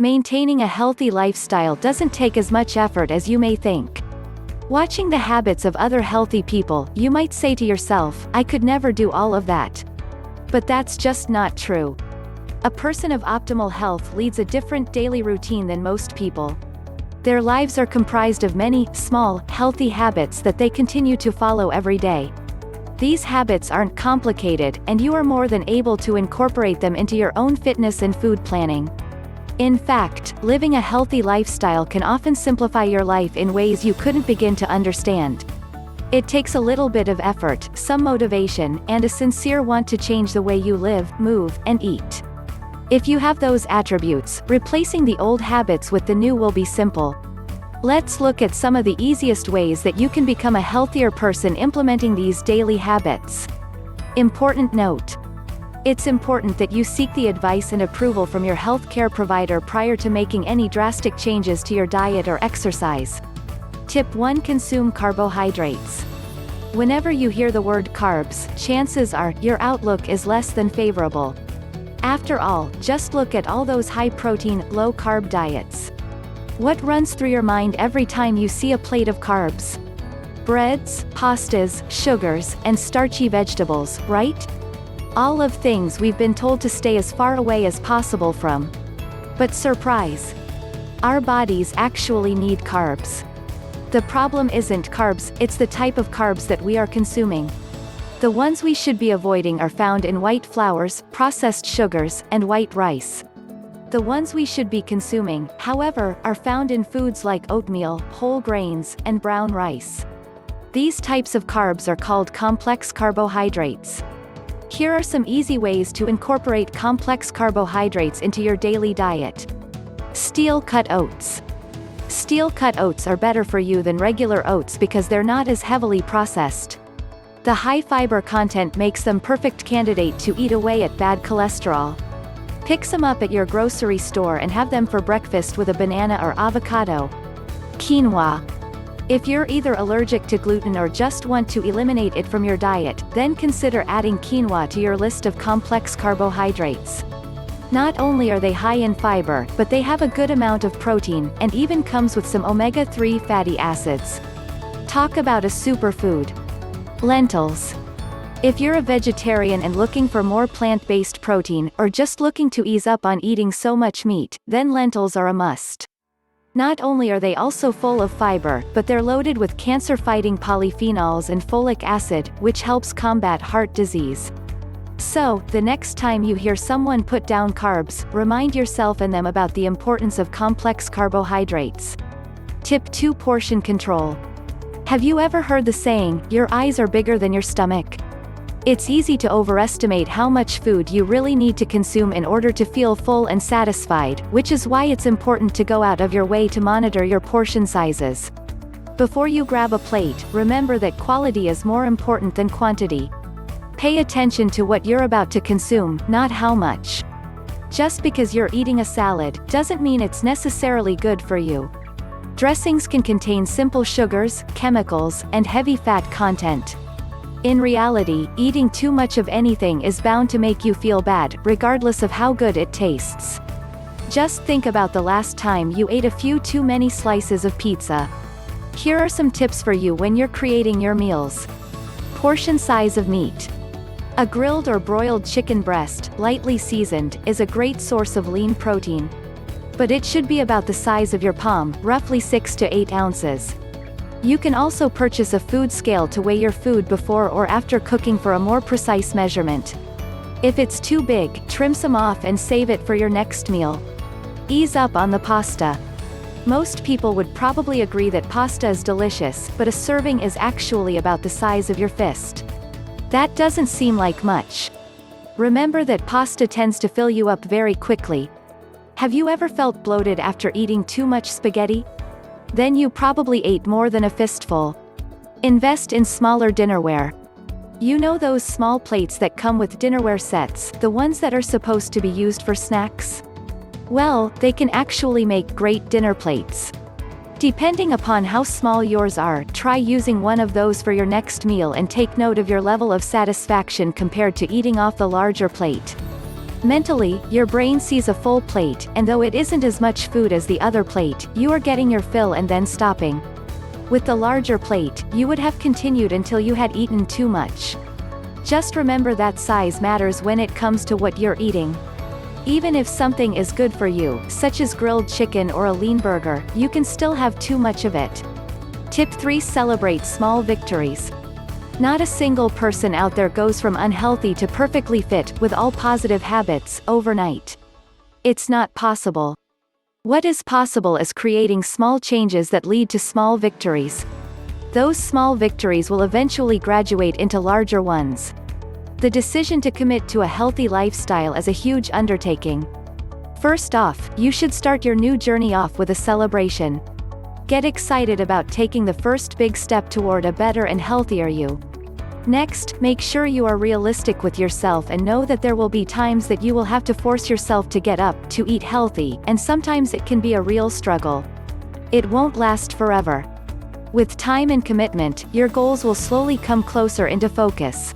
Maintaining a healthy lifestyle doesn't take as much effort as you may think. Watching the habits of other healthy people, you might say to yourself, I could never do all of that. But that's just not true. A person of optimal health leads a different daily routine than most people. Their lives are comprised of many, small, healthy habits that they continue to follow every day. These habits aren't complicated, and you are more than able to incorporate them into your own fitness and food planning. In fact, living a healthy lifestyle can often simplify your life in ways you couldn't begin to understand. It takes a little bit of effort, some motivation, and a sincere want to change the way you live, move, and eat. If you have those attributes, replacing the old habits with the new will be simple. Let's look at some of the easiest ways that you can become a healthier person implementing these daily habits. Important note: it's important that you seek the advice and approval from your healthcare provider prior to making any drastic changes to your diet or exercise. Tip 1: Consume carbohydrates. Whenever you hear the word carbs, chances are, your outlook is less than favorable. After all, just look at all those high-protein, low-carb diets. What runs through your mind every time you see a plate of carbs? Breads, pastas, sugars, and starchy vegetables, right? All of things we've been told to stay as far away as possible from. But surprise! Our bodies actually need carbs. The problem isn't carbs, it's the type of carbs that we are consuming. The ones we should be avoiding are found in white flours, processed sugars, and white rice. The ones we should be consuming, however, are found in foods like oatmeal, whole grains, and brown rice. These types of carbs are called complex carbohydrates. Here are some easy ways to incorporate complex carbohydrates into your daily diet. Steel-cut oats. Steel-cut oats are better for you than regular oats because they're not as heavily processed. The high fiber content makes them perfect candidate to eat away at bad cholesterol. Pick some up at your grocery store and have them for breakfast with a banana or avocado. Quinoa. If you're either allergic to gluten or just want to eliminate it from your diet, then consider adding quinoa to your list of complex carbohydrates. Not only are they high in fiber, but they have a good amount of protein, and even comes with some omega-3 fatty acids. Talk about a superfood. Lentils. If you're a vegetarian and looking for more plant-based protein, or just looking to ease up on eating so much meat, then lentils are a must. Not only are they also full of fiber, but they're loaded with cancer-fighting polyphenols and folic acid, which helps combat heart disease. So, the next time you hear someone put down carbs, remind yourself and them about the importance of complex carbohydrates. Tip 2: Portion control. Have you ever heard the saying, your eyes are bigger than your stomach? It's easy to overestimate how much food you really need to consume in order to feel full and satisfied, which is why it's important to go out of your way to monitor your portion sizes. Before you grab a plate, remember that quality is more important than quantity. Pay attention to what you're about to consume, not how much. Just because you're eating a salad, doesn't mean it's necessarily good for you. Dressings can contain simple sugars, chemicals, and heavy fat content. In reality, eating too much of anything is bound to make you feel bad, regardless of how good it tastes. Just think about the last time you ate a few too many slices of pizza. Here are some tips for you when you're creating your meals. Portion size of meat. A grilled or broiled chicken breast, lightly seasoned, is a great source of lean protein. But it should be about the size of your palm, roughly 6 to 8 ounces. You can also purchase a food scale to weigh your food before or after cooking for a more precise measurement. If it's too big, trim some off and save it for your next meal. Ease up on the pasta. Most people would probably agree that pasta is delicious, but a serving is actually about the size of your fist. That doesn't seem like much. Remember that pasta tends to fill you up very quickly. Have you ever felt bloated after eating too much spaghetti? Then you probably ate more than a fistful. Invest in smaller dinnerware. You know those small plates that come with dinnerware sets, the ones that are supposed to be used for snacks? Well, they can actually make great dinner plates. Depending upon how small yours are, try using one of those for your next meal and take note of your level of satisfaction compared to eating off the larger plate. Mentally, your brain sees a full plate, and though it isn't as much food as the other plate, you are getting your fill and then stopping. With the larger plate, you would have continued until you had eaten too much. Just remember that size matters when it comes to what you're eating. Even if something is good for you, such as grilled chicken or a lean burger, you can still have too much of it. Tip 3: Celebrate small victories. Not a single person out there goes from unhealthy to perfectly fit, with all positive habits, overnight. It's not possible. What is possible is creating small changes that lead to small victories. Those small victories will eventually graduate into larger ones. The decision to commit to a healthy lifestyle is a huge undertaking. First off, you should start your new journey off with a celebration. Get excited about taking the first big step toward a better and healthier you. Next, make sure you are realistic with yourself and know that there will be times that you will have to force yourself to get up, to eat healthy, and sometimes it can be a real struggle. It won't last forever. With time and commitment, your goals will slowly come closer into focus.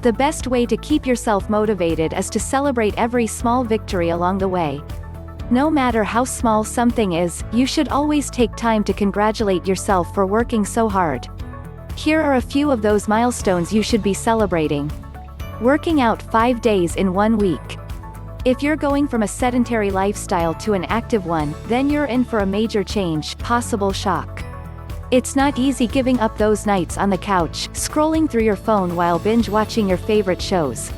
The best way to keep yourself motivated is to celebrate every small victory along the way. No matter how small something is, you should always take time to congratulate yourself for working so hard. Here are a few of those milestones you should be celebrating. Working out 5 days in 1 week. If you're going from a sedentary lifestyle to an active one, then you're in for a major change, possible shock. It's not easy giving up those nights on the couch, scrolling through your phone while binge-watching your favorite shows.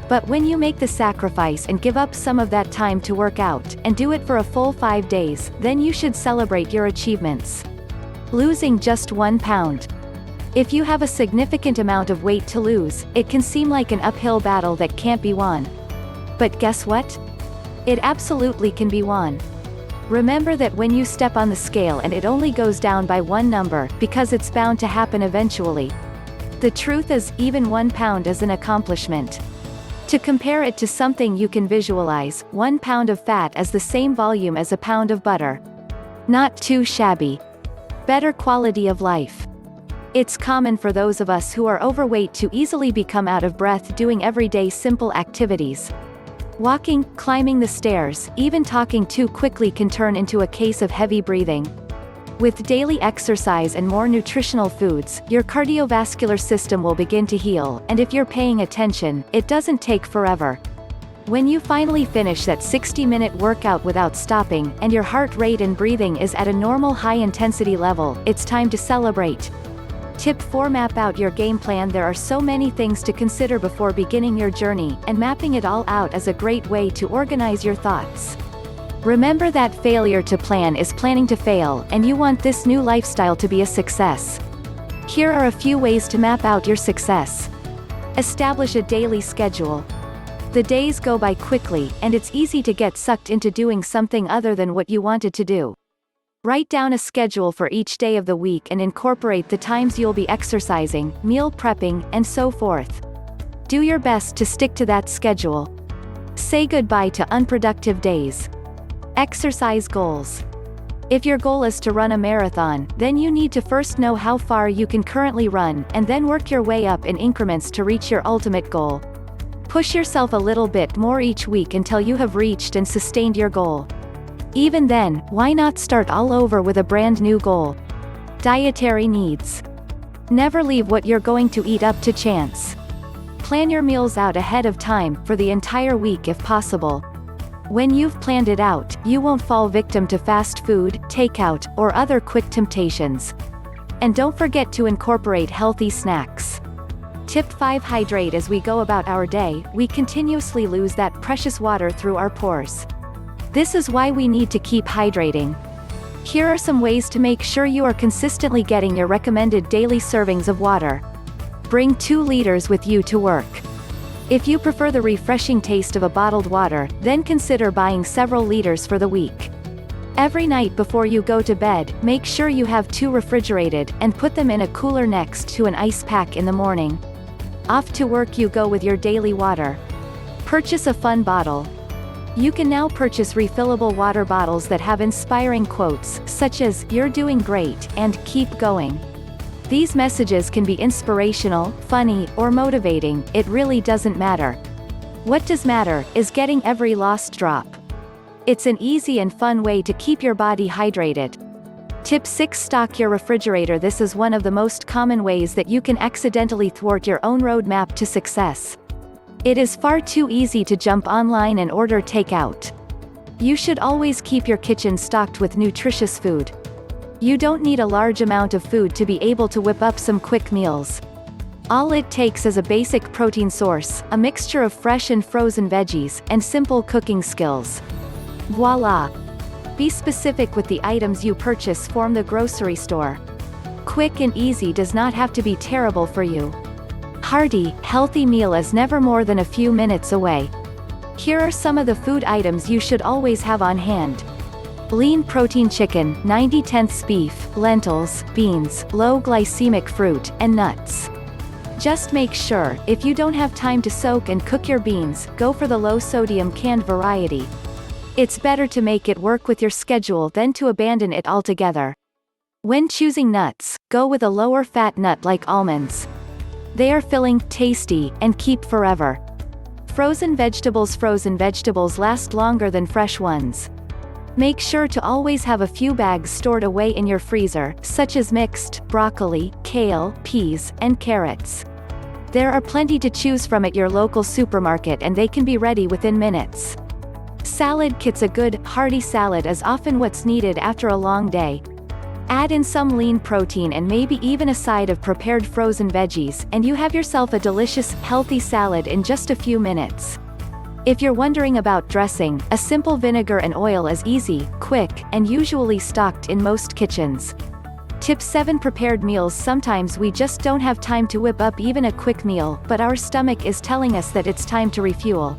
But when you make the sacrifice and give up some of that time to work out, and do it for a full 5 days, then you should celebrate your achievements. Losing just 1 pound. If you have a significant amount of weight to lose, it can seem like an uphill battle that can't be won. But guess what? It absolutely can be won. Remember that when you step on the scale and it only goes down by 1 number, because it's bound to happen eventually. The truth is, even 1 pound is an accomplishment. To compare it to something you can visualize, 1 pound of fat is the same volume as a pound of butter. Not too shabby. Better quality of life. It's common for those of us who are overweight to easily become out of breath doing everyday simple activities. Walking, climbing the stairs, even talking too quickly can turn into a case of heavy breathing. With daily exercise and more nutritional foods, your cardiovascular system will begin to heal, and if you're paying attention, it doesn't take forever. When you finally finish that 60-minute workout without stopping, and your heart rate and breathing is at a normal high-intensity level, it's time to celebrate. Tip 4: Map out your game plan. There are so many things to consider before beginning your journey, and mapping it all out is a great way to organize your thoughts. Remember that failure to plan is planning to fail, and you want this new lifestyle to be a success. Here are a few ways to map out your success. Establish a daily schedule. The days go by quickly, and it's easy to get sucked into doing something other than what you wanted to do. Write down a schedule for each day of the week and incorporate the times you'll be exercising, meal prepping, and so forth. Do your best to stick to that schedule. Say goodbye to unproductive days. Exercise goals. If your goal is to run a marathon, then you need to first know how far you can currently run, and then work your way up in increments to reach your ultimate goal. Push yourself a little bit more each week until you have reached and sustained your goal. Even then, why not start all over with a brand new goal? Dietary needs. Never leave what you're going to eat up to chance. Plan your meals out ahead of time, for the entire week if possible. When you've planned it out, you won't fall victim to fast food, takeout, or other quick temptations. And don't forget to incorporate healthy snacks. Tip 5: Hydrate. As we go about our day, we continuously lose that precious water through our pores. This is why we need to keep hydrating. Here are some ways to make sure you are consistently getting your recommended daily servings of water. Bring 2 liters with you to work. If you prefer the refreshing taste of a bottled water, then consider buying several liters for the week. Every night before you go to bed, make sure you have 2 refrigerated, and put them in a cooler next to an ice pack in the morning. Off to work you go with your daily water. Purchase a fun bottle. You can now purchase refillable water bottles that have inspiring quotes, such as, "You're doing great," and "Keep going." These messages can be inspirational, funny, or motivating, it really doesn't matter. What does matter is getting every lost drop. It's an easy and fun way to keep your body hydrated. Tip 6. Stock your refrigerator. This is one of the most common ways that you can accidentally thwart your own roadmap to success. It is far too easy to jump online and order takeout. You should always keep your kitchen stocked with nutritious food. You don't need a large amount of food to be able to whip up some quick meals. All it takes is a basic protein source, a mixture of fresh and frozen veggies, and simple cooking skills. Voila! Be specific with the items you purchase from the grocery store. Quick and easy does not have to be terrible for you. Hearty, healthy meal is never more than a few minutes away. Here are some of the food items you should always have on hand. Lean protein chicken, 90/10 beef, lentils, beans, low glycemic fruit, and nuts. Just make sure, if you don't have time to soak and cook your beans, go for the low-sodium canned variety. It's better to make it work with your schedule than to abandon it altogether. When choosing nuts, go with a lower-fat nut like almonds. They are filling, tasty, and keep forever. Frozen vegetables. Frozen vegetables last longer than fresh ones. Make sure to always have a few bags stored away in your freezer, such as mixed broccoli, kale, peas, and carrots. There are plenty to choose from at your local supermarket and they can be ready within minutes. Salad kits. A good, hearty salad is often what's needed after a long day. Add in some lean protein and maybe even a side of prepared frozen veggies, and you have yourself a delicious, healthy salad in just a few minutes. If you're wondering about dressing, a simple vinegar and oil is easy, quick, and usually stocked in most kitchens. Tip 7. Prepared meals. Sometimes we just don't have time to whip up even a quick meal, but our stomach is telling us that it's time to refuel.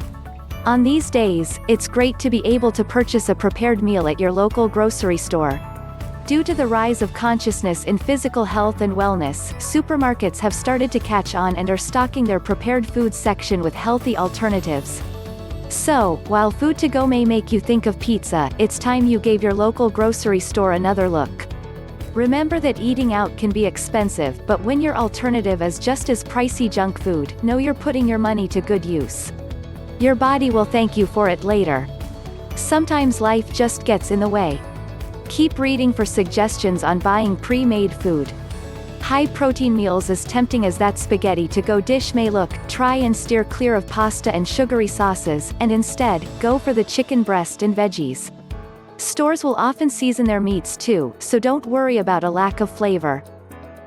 On these days, it's great to be able to purchase a prepared meal at your local grocery store. Due to the rise of consciousness in physical health and wellness, supermarkets have started to catch on and are stocking their prepared foods section with healthy alternatives. So, while food to go may make you think of pizza, it's time you gave your local grocery store another look. Remember that eating out can be expensive, but when your alternative is just as pricey junk food, know you're putting your money to good use. Your body will thank you for it later. Sometimes life just gets in the way. Keep reading for suggestions on buying pre-made food. High-protein meals. As tempting as that spaghetti-to-go dish may look, try and steer clear of pasta and sugary sauces, and instead, go for the chicken breast and veggies. Stores will often season their meats too, so don't worry about a lack of flavor.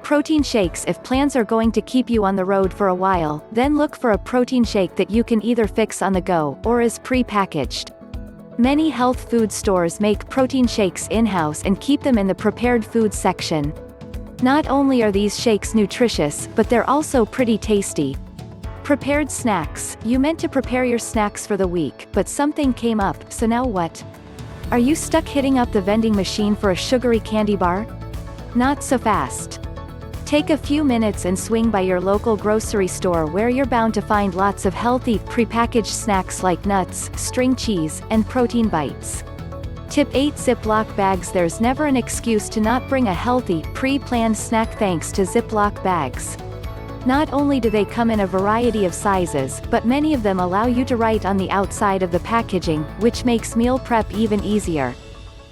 Protein shakes. If plans are going to keep you on the road for a while, then look for a protein shake that you can either fix on the go, or is pre-packaged. Many health food stores make protein shakes in-house and keep them in the prepared foods section. Not only are these shakes nutritious, but they're also pretty tasty. Prepared snacks. You meant to prepare your snacks for the week, but something came up, so now what? Are you stuck hitting up the vending machine for a sugary candy bar? Not so fast. Take a few minutes and swing by your local grocery store where you're bound to find lots of healthy, prepackaged snacks like nuts, string cheese, and protein bites. Tip 8. Ziploc bags. There's never an excuse to not bring a healthy, pre-planned snack thanks to Ziploc bags. Not only do they come in a variety of sizes, but many of them allow you to write on the outside of the packaging, which makes meal prep even easier.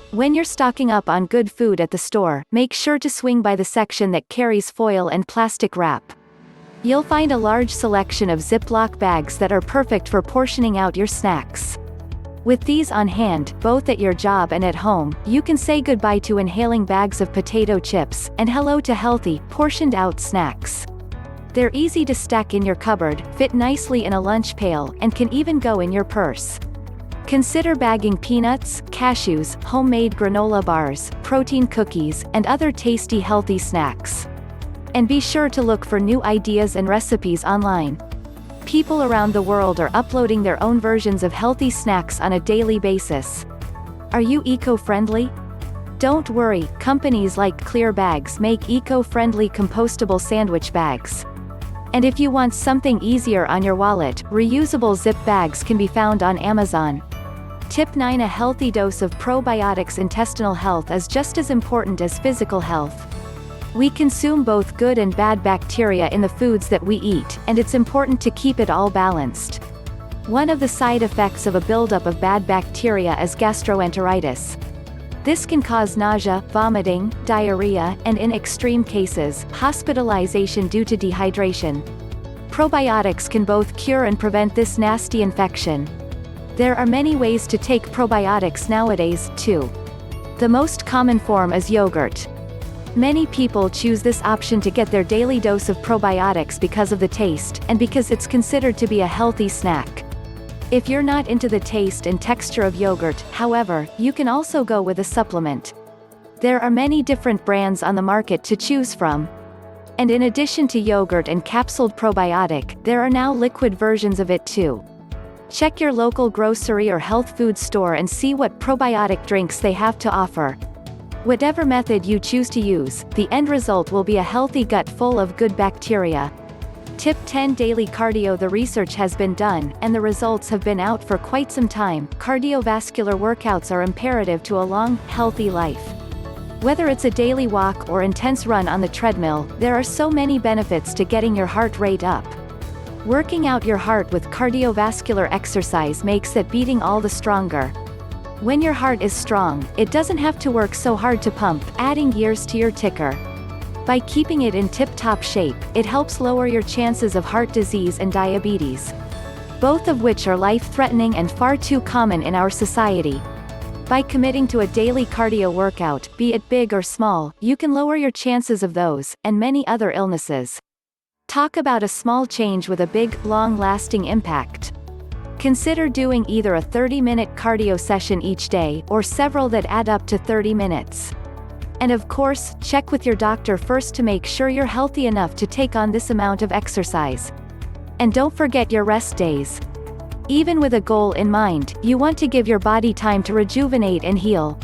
When you're stocking up on good food at the store, make sure to swing by the section that carries foil and plastic wrap. You'll find a large selection of Ziploc bags that are perfect for portioning out your snacks. With these on hand, both at your job and at home, you can say goodbye to inhaling bags of potato chips, and hello to healthy, portioned-out snacks. They're easy to stack in your cupboard, fit nicely in a lunch pail, and can even go in your purse. Consider bagging peanuts, cashews, homemade granola bars, protein cookies, and other tasty healthy snacks. And be sure to look for new ideas and recipes online. People around the world are uploading their own versions of healthy snacks on a daily basis. Are you eco-friendly? Don't worry, companies like Clear Bags make eco-friendly compostable sandwich bags. And if you want something easier on your wallet, reusable zip bags can be found on Amazon. Tip 9. A healthy dose of probiotics. Intestinal health is just as important as physical health. We consume both good and bad bacteria in the foods that we eat, and it's important to keep it all balanced. One of the side effects of a buildup of bad bacteria is gastroenteritis. This can cause nausea, vomiting, diarrhea, and in extreme cases, hospitalization due to dehydration. Probiotics can both cure and prevent this nasty infection. There are many ways to take probiotics nowadays, too. The most common form is yogurt. Many people choose this option to get their daily dose of probiotics because of the taste, and because it's considered to be a healthy snack. If you're not into the taste and texture of yogurt, however, you can also go with a supplement. There are many different brands on the market to choose from. And in addition to yogurt and capsuled probiotic, there are now liquid versions of it too. Check your local grocery or health food store and see what probiotic drinks they have to offer. Whatever method you choose to use, the end result will be a healthy gut full of good bacteria. Tip 10 Daily cardio. The research has been done, and the results have been out for quite some time. Cardiovascular workouts are imperative to a long, healthy life. Whether it's a daily walk or intense run on the treadmill, there are so many benefits to getting your heart rate up. Working out your heart with cardiovascular exercise makes it beating all the stronger. When your heart is strong, it doesn't have to work so hard to pump, adding years to your ticker. By keeping it in tip-top shape, it helps lower your chances of heart disease and diabetes, both of which are life-threatening and far too common in our society. By committing to a daily cardio workout, be it big or small, you can lower your chances of those, and many other illnesses. Talk about a small change with a big, long-lasting impact. Consider doing either a 30-minute cardio session each day, or several that add up to 30 minutes. And of course, check with your doctor first to make sure you're healthy enough to take on this amount of exercise. And don't forget your rest days. Even with a goal in mind, you want to give your body time to rejuvenate and heal.